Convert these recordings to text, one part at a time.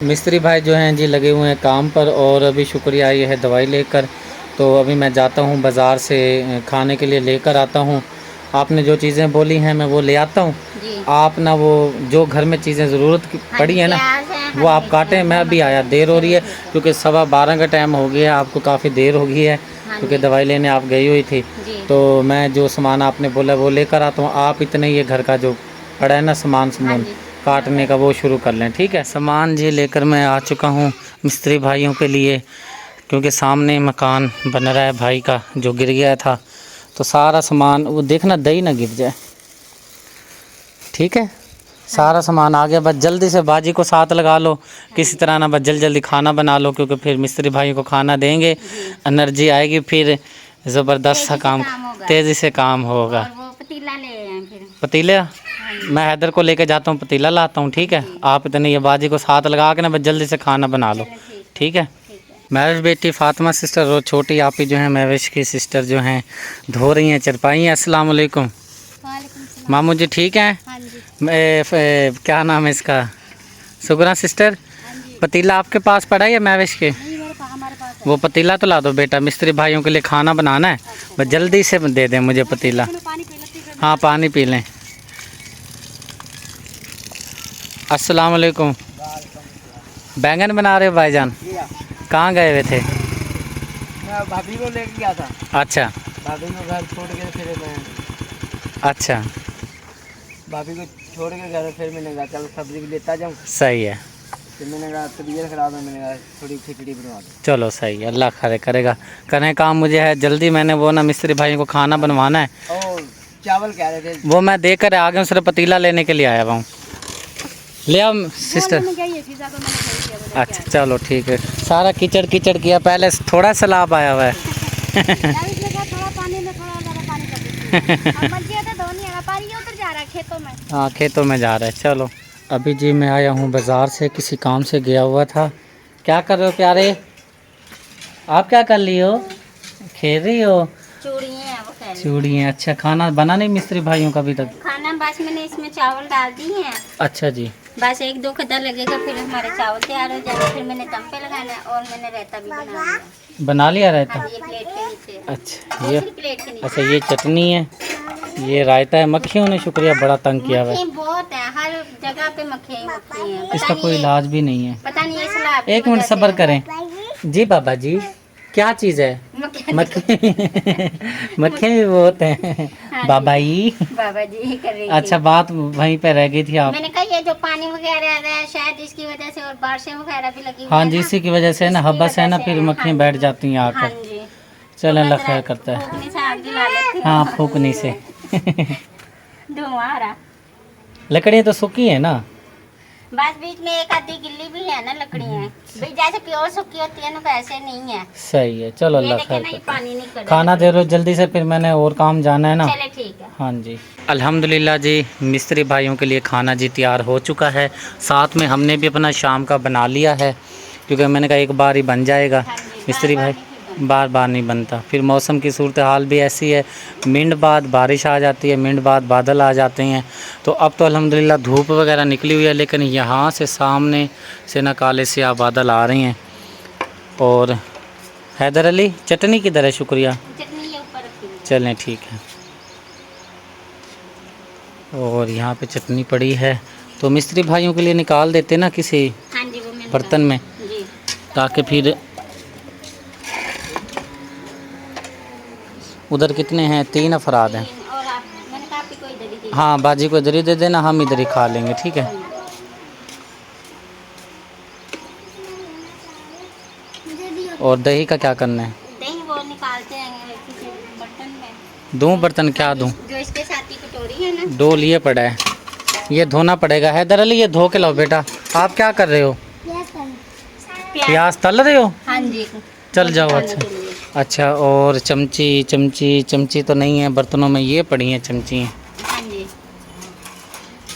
मिस्त्री भाई जो हैं जी लगे हुए हैं काम पर और अभी शुक्रिया आई है दवाई लेकर। तो अभी मैं जाता हूँ बाज़ार से खाने के लिए लेकर आता हूँ। आपने जो चीज़ें बोली हैं मैं वो ले आता हूँ। आप ना वो जो घर में चीज़ें ज़रूरत की पड़ी है ना वो आप काटें। मैं अभी आया, देर हो रही है क्योंकि 12:15 का टाइम हो गया। आपको काफ़ी देर हो गई है क्योंकि दवाई लेने आप गई हुई थी। तो मैं जो सामान आपने बोला वो लेकर आता हूँ। आप इतने ये घर का जो पड़ा है ना सामान काटने का वो शुरू कर लें, ठीक है। सामान जी लेकर मैं आ चुका हूँ मिस्त्री भाइयों के लिए, क्योंकि सामने मकान बन रहा है भाई का जो गिर गया था। तो सारा सामान वो देखना दही ना गिर जाए, ठीक है। सारा सामान आ गया, बस जल्दी से बाजी को साथ लगा लो किसी तरह ना, बस जल्दी खाना बना लो क्योंकि फिर मिस्त्री भाइयों को खाना देंगे, एनर्जी आएगी, फिर ज़बरदस्त सा काम तेज़ी से काम होगा। और वो पतीला ले आए फिर पतीला मैं हैदर को लेके जाता हूँ, पतीला लाता हूँ, ठीक है। आप इतने ये बाजी को साथ लगा के ना बस जल्दी से खाना बना लो, ठीक है। महविश बेटी फातिमा सिस्टर और छोटी आपी जो है महविश की सिस्टर जो हैं धो रही हैं चरपाइयाँ। अस्सलाम वालेकुम मामू जी, ठीक हैं? क्या नाम है इसका, सुगरा सिस्टर। पतीला आपके पास पड़ा है या महविश के? वो पतीला तो ला दो बेटा, मिस्त्री भाइयों के लिए खाना बनाना है, बस जल्दी से दे दें मुझे पतीला। हाँ पानी पी लें। अस्सलाम वालेकुम। बैंगन बना रहे हो भाईजान? कहाँ गए हुए थे? मैं भाभी को लेके गया था। अच्छा भाभी को घर छोड़ के फिर मैं अच्छा भाभी को छोड़ के गया, फिर मैंने कहा चल सब्जी भी लेता जाऊँ। सही है, फिर मैंने कहा तबीयत खराब है, मैंने कहा थोड़ी खिचड़ी बनवा दो। चलो सही है, अल्लाह खैर करेगा। करें काम, मुझे है जल्दी, मैंने वो ना मिस्त्री भाइयों को खाना बनवाना है। और चावल कह रहे थे वो मैं देकर आ गया हूँ, सिर्फ पतीला लेने के लिए आया हुआ हूँ। ले आओ सिस्टर। अच्छा चलो ठीक है। सारा कीचड़ कीचड़ किया, पहले थोड़ा सैलाब आया हुआ है। हाँ खेतों में जा रहा है। चलो अभी जी मैं आया हूँ बाज़ार से, किसी काम से गया हुआ था। क्या कर रहे हो प्यारे, आप क्या कर रही हो? खेल रही हो? चूड़ियाँ। अच्छा खाना बना नहीं मिस्त्री भाइयों का अभी तक? खाना बस मैंने इसमें चावल डाल दिए हैं। अच्छा जी, बस 1-2 कदर लगेगा फिर हमारे चावल तैयार हो जाएंगे। फिर मैंने दम पे लगाना है और मैंने रायता भी बना लिया रहता। ये प्लेट के नीचे। अच्छा ये, प्लेट के नीचे। अच्छा ये चटनी है, ये रायता है। मक्खियों ने शुक्रिया बड़ा तंग किया हुआ है। बहुत है, हर जगह पे मक्खियाँ मक्खी हैं। इसका कोई इलाज भी नहीं है। पता नहीं इसला। एक मिनट सब्र करें जी बाबा जी। क्या चीज़ है? मक्खी मक्खियाँ भी बहुत हैं। बाबा जी कर रही अच्छा बात वहीं पे रह गई थी आप। मैंने कहा ये जो पानी वगैरह आ रहा है शायद इसकी वजह से, और बारिशें वगैरह भी लगी हुई हाँ है जी, ना, इसी की वजह से ना हब्बस है ना, फिर मक्खियाँ बैठ जाती हैं आकर। चलो अल्लाह खैर करता है। हाँ फूकनी से धुआं आ रहा। लकड़ियाँ तो सूखी है ना, बस बीच में एक आधी गिल्ली भी है ना लकड़ियाँ, जैसे प्योर सूखी होती है ना वैसे नहीं है। सही है, चलो अल्लाह खैर ना, करता पानी नहीं है। खाना दे रहे हो जल्दी से, फिर मैंने और काम जाना है ना। चले ठीक है। हाँ जी अल्हम्दुलिल्लाह जी, मिस्त्री भाइयों के लिए खाना जी तैयार हो चुका है। साथ में हमने भी अपना शाम का बना लिया है, क्योंकि मैंने कहा एक बार ही बन जाएगा। मिस्त्री भाई बार बार नहीं बनता, फिर मौसम की सूरत हाल भी ऐसी है, मिनट बाद बारिश आ जाती है, मिनट बाद बादल आ जाते हैं। तो अब तो अल्हम्दुलिल्लाह धूप वगैरह निकली हुई है, लेकिन यहाँ से सामने से ना काले स्याह बादल आ रहे हैं। और हैदर अली चटनी किधर है? शुक्रिया, चलें ठीक है। और यहाँ पे चटनी पड़ी है, तो मिस्त्री भाइयों के लिए निकाल देते ना किसी बर्तन में, ताकि फिर उधर कितने हैं? 3 अफराद हैं। हाँ बाजी को इधर ही दे देना, हम इधर ही खा लेंगे, ठीक है। और दही का क्या करना है? दही वो निकालते हैं किसी बर्तन में। दूँ बर्तन? क्या दूँ? जो इसके साथ ही कटोरी है ना, 2 लिए पड़ा है, ये धोना पड़ेगा। हैदर अली ये धो के लाओ बेटा। आप क्या कर रहे हो? प्याज तल रहे हो? हाँ जी चल जाओ। अच्छा और चमची तो नहीं है बर्तनों में, ये पड़ी हैं चमची, हाँ जी।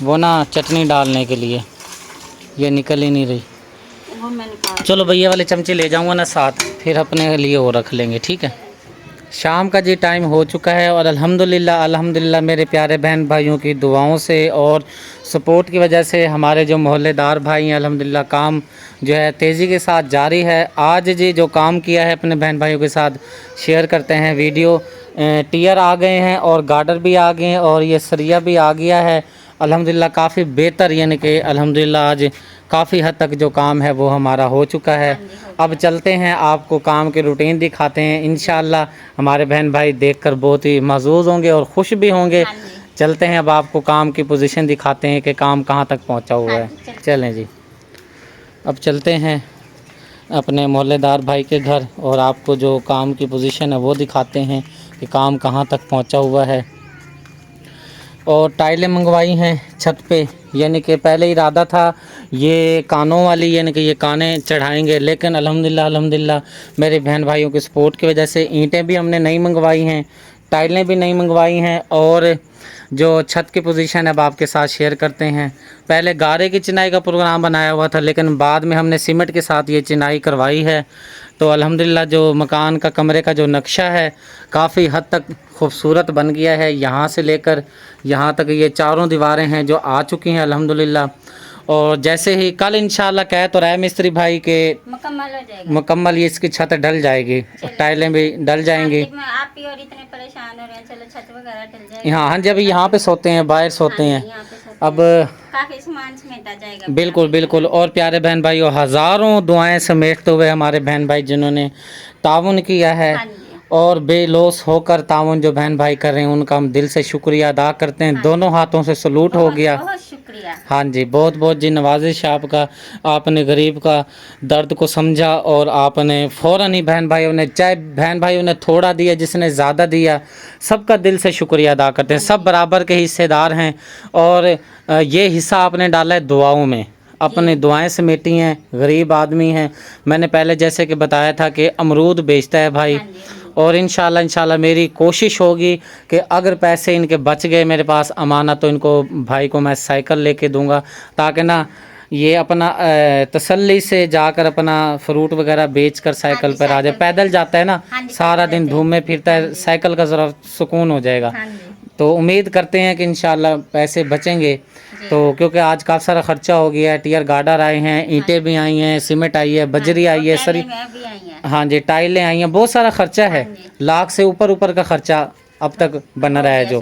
वो ना चटनी डालने के लिए, ये निकल ही नहीं रही। वो मैं निकाल। चलो भैया वाली चमची ले जाऊंगा ना साथ, फिर अपने लिए वो रख लेंगे, ठीक है। शाम का जी टाइम हो चुका है और अल्हम्दुलिल्लाह मेरे प्यारे बहन भाइयों की दुआओं से और सपोर्ट की वजह से हमारे जो मोहल्लेदार भाई हैं अल्हम्दुलिल्लाह काम जो है तेज़ी के साथ जारी है। आज जी जो काम किया है अपने बहन भाइयों के साथ शेयर करते हैं वीडियो। टियर आ गए हैं और गार्डर भी आ गए हैं और ये सरिया भी आ गया है अल्हम्दुलिल्लाह काफ़ी बेहतर, यानी कि अल्हम्दुलिल्लाह आज काफ़ी हद तक जो काम है वो हमारा हो चुका है। अब चलते हैं, आपको काम की रूटीन दिखाते हैं। इंशाल्लाह हमारे बहन भाई देखकर बहुत ही महजूज होंगे और खुश भी होंगे। चलते हैं, अब आपको काम की पोजीशन दिखाते हैं कि काम कहाँ तक पहुँचा हुआ है। चलें जी, अब चलते हैं अपने मोहल्लेदार भाई के घर और आपको जो काम की पोजीशन है वो दिखाते हैं कि काम कहाँ तक पहुँचा हुआ है। और टाइलें मंगवाई हैं छत पे, यानी कि पहले इरादा था ये कानों वाली, यानी कि ये कानें चढ़ाएंगे, लेकिन अल्हम्दुलिल्लाह मेरे बहन भाइयों के सपोर्ट की वजह से ईंटें भी हमने नहीं मंगवाई हैं, टाइलें भी नहीं मंगवाई हैं। और जो छत की पोजीशन अब आपके साथ शेयर करते हैं। पहले गारे की चिनाई का प्रोग्राम बनाया हुआ था, लेकिन बाद में हमने सीमेंट के साथ ये चिनाई करवाई है। तो अल्हम्दुलिल्लाह जो मकान का कमरे का जो नक्शा है काफ़ी हद तक खूबसूरत बन गया है। यहाँ से लेकर यहाँ तक ये चारों दीवारें हैं जो आ चुकी हैं अल्हम्दुलिल्लाह। और जैसे ही कल इंशाल्लाह कह तो रहे मिस्त्री भाई के मुकम्मल हो जाएगा, मुकम्मल ये इसकी छत डल जाएगी, टाइलें भी डल जाएंगी। आप भी और इतने परेशान हो रहे हैं, चलो छत वगैरह डल जाएगी। हाँ जब यहाँ पे सोते हैं, बाहर सोते हैं, अब काफी सामान समेटा जाएगा। बिल्कुल बिल्कुल। और प्यारे बहन भाइयों, हज़ारों दुआएं समेटते हुए हमारे बहन भाई जिन्होंने ताउन किया है और बेलौस होकर ताउन जो बहन भाई कर रहे हैं उनका हम दिल से शुक्रिया अदा करते हैं। दोनों हाथों से सलूट हो गया। बहुत शुक्रिया। हाँ जी, बहुत बहुत जी नवाजिश आपका। आपने गरीब का दर्द को समझा और आपने फ़ौरन ही बहन भाइयों ने, चाहे बहन भाइयों ने थोड़ा दिया, जिसने ज़्यादा दिया, सबका दिल से शुक्रिया अदा करते हैं। सब बराबर के हिस्सेदार हैं और ये हिस्सा आपने डाला है दुआओं में, अपने दुआएं समेटी हैं। गरीब आदमी हैं। मैंने पहले जैसे कि बताया था कि अमरूद बेचता है भाई, और इंशाल्लाह मेरी कोशिश होगी कि अगर पैसे इनके बच गए मेरे पास अमानत, तो इनको भाई को मैं साइकिल लेके दूंगा, ताकि ना ये अपना तसल्ली से जाकर अपना फ्रूट वगैरह बेचकर साइकिल पर आ जाए। पैदल जाता है ना, सारा दिन धूप में फिरता है, साइकिल का ज़रा सुकून हो जाएगा। तो उम्मीद करते हैं कि इंशाल्लाह पैसे बचेंगे। तो क्योंकि आज काफ़ी सारा ख़र्चा हो गया है, टियर गार्डर आए हैं, ईंटें भी आई हैं, सीमेंट आई है, बजरी आई है, सरी, हाँ जी, टाइलें आई हैं, बहुत सारा ख़र्चा है। लाख से ऊपर का ख़र्चा अब तक बन रहा है जो।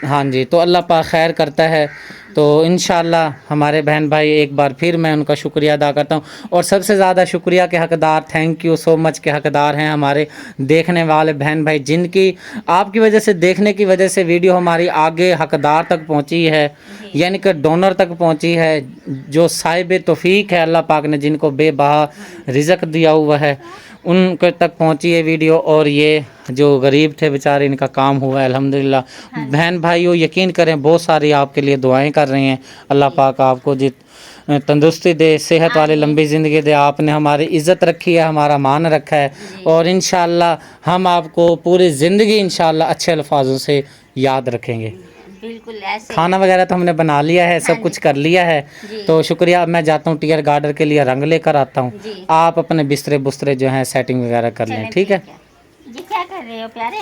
हाँ जी, तो अल्लाह पाक खैर करता है। तो इंशाल्लाह हमारे बहन भाई, एक बार फिर मैं उनका शुक्रिया अदा करता हूँ। और सबसे ज़्यादा शुक्रिया के हकदार, थैंक यू सो मच के हकदार हैं हमारे देखने वाले बहन भाई, जिनकी आपकी वजह से, देखने की वजह से वीडियो हमारी आगे हकदार तक पहुँची है, यानी कि डोनर तक पहुँची है। जो साहिब तौफीक है अल्लाह पाक ने, जिनको बेबहा रिज़्क दिया हुआ है, उनके तक पहुंची है वीडियो। और ये जो गरीब थे बेचारे, इनका काम हुआ है अल्हम्दुलिल्लाह। बहन भाइयों यकीन करें, बहुत सारी आपके लिए दुआएं कर रहे हैं। अल्लाह पाक आपको तंदुरुस्ती दे, सेहत वाली लंबी ज़िंदगी दे। आपने हमारी इज़्ज़त रखी है, हमारा मान रखा है, और इंशाल्लाह हम आपको पूरी ज़िंदगी इंशाल्लाह अच्छे अल्फाजों से याद रखेंगे। बिल्कुल ऐसे। खाना वगैरह तो हमने बना लिया है, सब कुछ कर लिया है। तो शुक्रिया। अब मैं जाता हूँ टियर गार्डर के लिए रंग लेकर आता हूँ। आप अपने बिस्तरे बुस्तरे जो हैं सेटिंग वगैरह कर लें, ठीक है जी। क्या कर रहे हो प्यारे?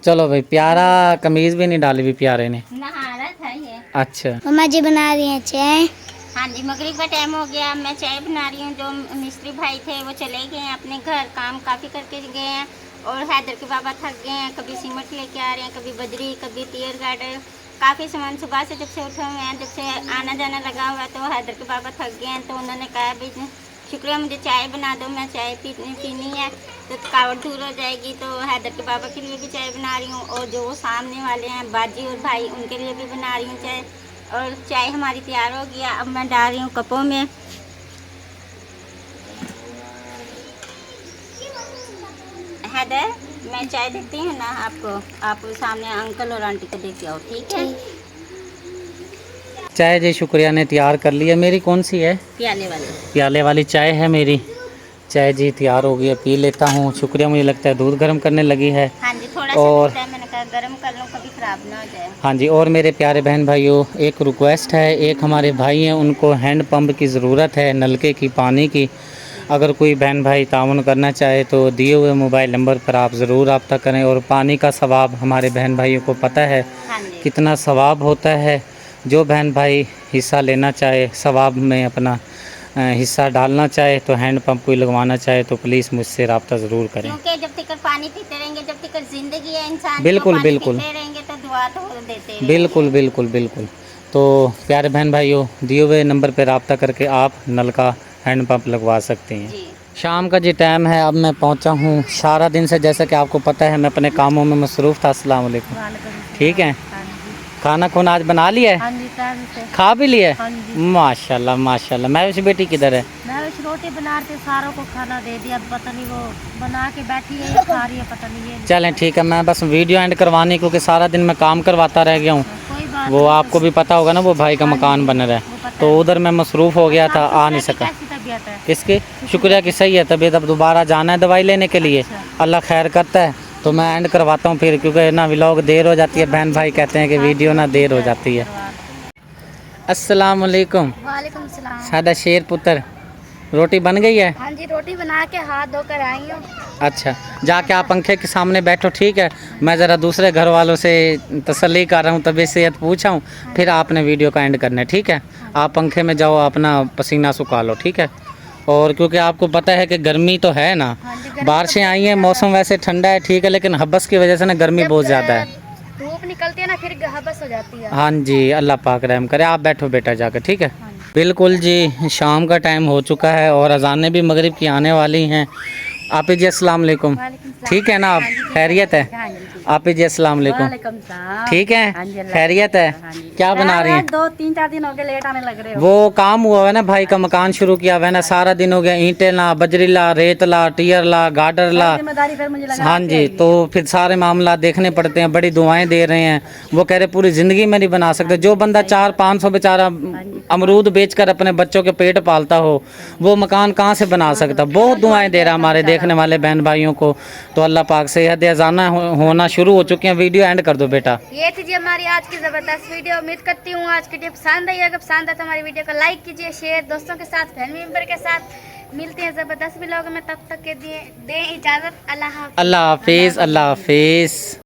चलो भाई, प्यारा कमीज भी नहीं डाली भी प्यारे ने। नहा रहा था ये। अच्छा, मम्मा जी बना रही हैं चाय। हाँ जी, मगरिब का टाइम हो गया, मैं चाय बना रही हूँ। जो मिस्त्री भाई थे वो चले गए हैं अपने घर, काम काफ़ी करके गए हैं। और हैदर के बाबा थक गए हैं, कभी सीमेंट लेके आ रहे हैं, कभी बजरी, कभी टियर गार्डर, काफ़ी सामान सुबह से जब से उठे हुए हैं, जब से आना जाना लगा हुआ है। तो हैदर के बाबा थक गए हैं, तो उन्होंने कहा भाई शुक्रिया, मुझे चाय बना दो, मैं चाय पीनी है, तो थकावट दूर हो जाएगी। तो हैदर के बाबा के लिए भी चाय बना रही हूँ, और जो सामने वाले हैं बाजी और भाई, उनके लिए भी बना रही हूँ चाय। और चाय हमारी तैयार हो गया, अब मैं डाल रही हूँ कपों में। हैदर, मैं चाय देती हूँ ना आपको, आप सामने अंकल और आंटी को देख के आओ, ठीक है? चाय जी शुक्रिया ने तैयार कर लिया। मेरी कौन सी है? प्याले वाली चाय है मेरी। चाय जी तैयार हो गई है, पी लेता हूँ। शुक्रिया। मुझे लगता है दूध गर्म करने लगी है। हाँ जी, थोड़ा और सा मैंने कहा गर्म कर लूँ, कभी ख़राब ना हो जाए। हाँ जी, और मेरे प्यारे बहन भाइयों, एक रिक्वेस्ट है। एक हमारे भाई हैं, उनको हैंड पंप की ज़रूरत है, नलके की, पानी की। अगर कोई बहन भाई ताउन करना चाहे तो दिए हुए मोबाइल नंबर पर आप ज़रूर रब्ता करें। और पानी का सवाब हमारे बहन भाइयों को पता है हाँ जी। कितना सवाब होता है। जो बहन भाई हिस्सा लेना चाहे, सवाब में अपना हिस्सा डालना चाहे, तो हैंड पंप कोई लगवाना चाहे तो प्लीज़ मुझसे रब्ता ज़रूर करें। क्योंकि जब तक पानी पीते रहेंगे, जब तक जिंदगी है इंसान की, बिल्कुल, वो पानी बिल्कुल। पीते रहेंगे तो दुआ तो देते रहेंगे। बिल्कुल बिल्कुल बिल्कुल। तो प्यारे बहन भाइयों, दिए हुए नंबर पर रब्ता करके आप नल का हैंड पंप लगवा सकते हैं। जी। शाम का जी टाइम है, अब मैं पहुंचा हूं। सारा दिन से जैसा कि आपको पता है मैं अपने कामों में मसरूफ़ था। अस्सलाम वालेकुम। ठीक है, खाना खुना आज बना लिया है? हाँ जी, टाइम से। खा भी लिया है? हाँ जी। माशाल्लाह माशाल्लाह। मैं उस बेटी किधर है? मैं उस रोटी बना के सारों को खाना दे दिया, पता नहीं वो बना के बैठी है या खा रही है, पता नहीं है। चलें ठीक है, मैं बस वीडियो एंड करवानी, क्योंकि सारा दिन मैं काम करवाता रह गया हूँ। कोई बात वो नहीं, आपको भी पता होगा ना, वो भाई का मकान बन रहा है, तो उधर मैं मसरूफ़ हो गया था, आ नहीं सका। कैसी तबीयत है? किसकी? शुक्रिया की सही है तबीयत। अब दोबारा जाना है दवाई लेने के लिए, अल्लाह खैर करता है। तो मैं एंड करवाता हूँ फिर, क्योंकि ना व्लॉग देर हो जाती है, बहन भाई कहते हैं कि वीडियो ना देर हो जाती है। अस्सलाम वालेकुम। वालेकुम सलाम। सादा शेर पुत्र, रोटी बन गई है? हाँ जी, रोटी बना के हाथ धोकर आई हूँ। अच्छा, जाके आप पंखे के सामने बैठो, ठीक है? मैं ज़रा दूसरे घर वालों से तसल्ली कर रहा हूँ, तबीयत सेहत पूछा हूँ, फिर आपने वीडियो का एंड करना है, ठीक है? आप पंखे में जाओ, अपना पसीना सुखा लो, ठीक है? और क्योंकि आपको पता है कि गर्मी तो है ना, बारिशें आई हैं, मौसम वैसे ठंडा है, ठीक है, लेकिन हब्बस की वजह से ना गर्मी बहुत ज़्यादा है। धूप निकलती है ना, फिर हबस हो जाती है। हाँ जी, अल्लाह पाक रहम करे। आप बैठो बेटा जाकर, ठीक है? बिल्कुल जी, शाम का टाइम हो चुका है और अजानें भी मगरिब की आने वाली हैं। आप जी अस्सलाम वालेकुम। ठीक है ना आप? खैरियत है? आप जी अस्सलाम वालेकुम। ठीक है, खैरियत है? क्या बना रही हैं? 2-3-4 दिन हो गए लेट आने लग रहे हो। वो काम हुआ है ना, भाई का मकान शुरू किया हुआ है ना, सारा दिन हो गया, ईंटें ला, बजरी ला, रेत ला, टियर ला, गाडर ला। जिम्मेदारी फिर मुझे लगा। हाँ जी, तो फिर सारे मामला देखने पड़ते हैं। बड़ी दुआएं दे रहे हैं। वो कह रहे पूरी ज़िंदगी में नहीं बना सकते। जो बंदा 400-500 बेचारा अमरूद बेचकर अपने बच्चों के पेट पालता हो, वो मकान कहाँ से बना सकता? बहुत दुआएं दे रहा हमारे देखने वाले बहन भाइयों को। तो अल्लाह पाक से हद अज़ाना होना शुरू हो चुके हैं। वीडियो एंड कर दो बेटा। ये थी जी हमारी आज की जबरदस्त वीडियो। उम्मीद करती हूँ आज की टिप पसंद आई। अगर पसंद है तो हमारी वीडियो को लाइक कीजिए, शेयर दोस्तों के साथ, फैमिली मेंबर के साथ। मिलते हैं जबरदस्त व्लॉग में, तब तक के दें इजाज़त। अल्लाह हाफ़िज़। अल्लाह हाफिज़, अल्लाह हाफिज़।